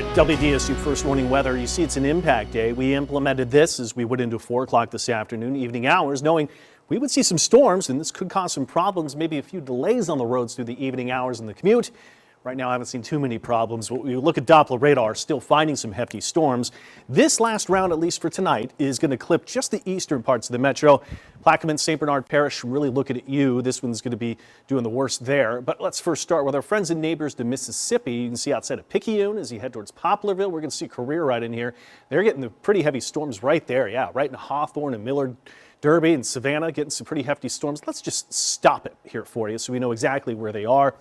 WDSU First Warning Weather. You see, it's an impact day. We implemented this as we went into 4 o'clock this afternoon, evening hours, knowing we would see some storms, and this could cause some problems, maybe a few delays on the roads through the evening hours and the commute. Right now, I haven't seen too many problems. But we look at Doppler radar, still finding some hefty storms. This last round, at least for tonight, is going to clip just the eastern parts of the metro. Plaquemine, St. Bernard Parish, really looking at you. This one's going to be doing the worst there. But let's first start with our friends and neighbors to Mississippi. You can see outside of Picayune as you head towards Poplarville. We're going to see Career right in here. They're getting the pretty heavy storms right there. Yeah, right in Hawthorne and Millard. Derby and Savannah getting some pretty hefty storms. Let's just stop it here for you so we know exactly where they are.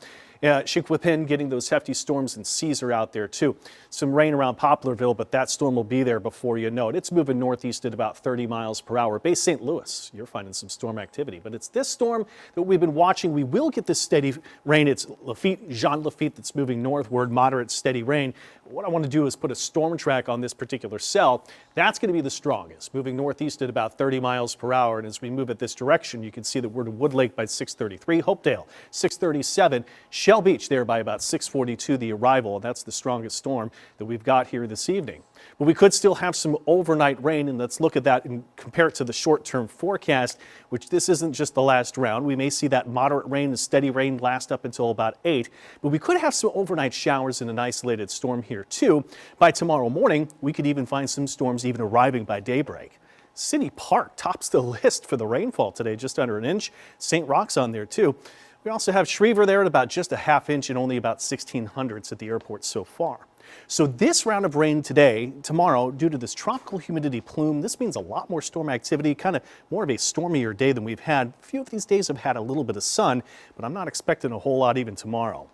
Chiquapin getting those hefty storms, and Caesar out there too. Some rain around Poplarville, but that storm will be there before you know it. It's moving northeast at about 30 miles per hour. Bay St. Louis, you're finding some storm activity, but it's this storm that we've been watching. We will get this steady rain. It's Lafitte, Jean Lafitte that's moving northward, moderate steady rain. What I want to do is put a storm track on this particular cell. That's going to be the strongest, moving northeast at about 30 miles per hour. And as we move at this direction, you can see that we're to Woodlake by 6:33, Hopedale 6:37, Shell Beach there by about 6:42, the arrival. And that's the strongest storm that we've got here this evening. But we could still have some overnight rain, and let's look at that and compare it to the short-term forecast, which this isn't just the last round. We may see that moderate rain and steady rain last up until about 8, but we could have some overnight showers in an isolated storm here too. By tomorrow morning, we could even find some storms even arriving by daybreak. City Park tops the list for the rainfall today, just under an inch. St. Roch's on there too. We also have Schriever there at about just a ½ inch and only about 1,600s at the airport so far. So this round of rain today, tomorrow, due to this tropical humidity plume, this means a lot more storm activity, kind of more of a stormier day than we've had. A few of these days have had a little bit of sun, but I'm not expecting a whole lot even tomorrow.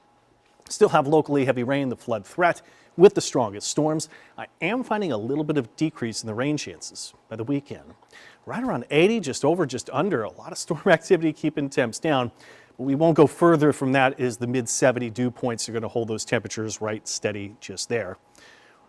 Still have locally heavy rain, the flood threat with the strongest storms. I am finding a little bit of decrease in the rain chances by the weekend. Right around 80, just over, just under. A lot of storm activity keeping temps down. But we won't go further from that as the mid-70 dew points are going to hold those temperatures right steady just there.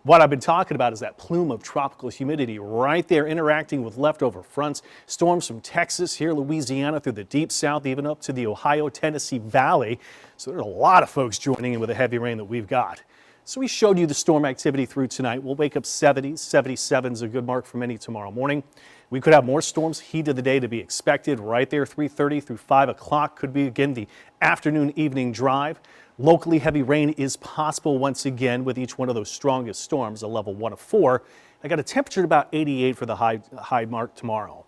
What I've been talking about is that plume of tropical humidity right there interacting with leftover fronts. Storms from Texas, here Louisiana, through the deep south, even up to the Ohio-Tennessee Valley. So there's a lot of folks joining in with the heavy rain that we've got. So we showed you the storm activity through tonight. We'll wake up 70s, 77's a good mark for many tomorrow morning. We could have more storms heat of the day to be expected right there, 3:30 through 5 o'clock. Could be again the afternoon evening drive. Locally heavy rain is possible once again with each one of those strongest storms, a level 1 of 4. I got a temperature at about 88 for the high mark tomorrow.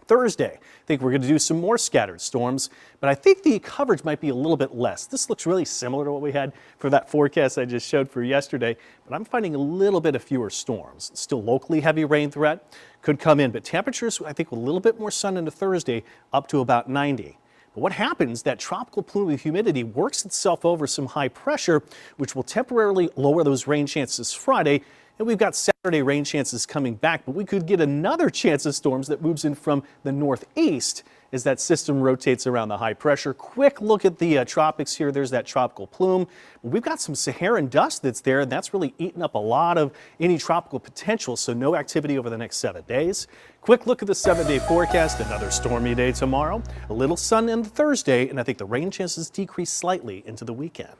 Thursday, I think we're going to do some more scattered storms, but I think the coverage might be a little bit less. This looks really similar to what we had for that forecast I just showed for yesterday, but I'm finding a little bit of fewer storms. Still locally heavy rain threat could come in, but temperatures, I think, with a little bit more sun into Thursday, up to about 90. But what happens, that tropical plume of humidity works itself over some high pressure, which will temporarily lower those rain chances Friday. And we've got Saturday rain chances coming back, but we could get another chance of storms that moves in from the northeast as that system rotates around the high pressure. Quick look at the tropics here. There's that tropical plume. We've got some Saharan dust that's there, and that's really eaten up a lot of any tropical potential, so no activity over the next 7 days. Quick look at the 7-day forecast. Another stormy day tomorrow. A little sun on Thursday, and I think the rain chances decrease slightly into the weekend.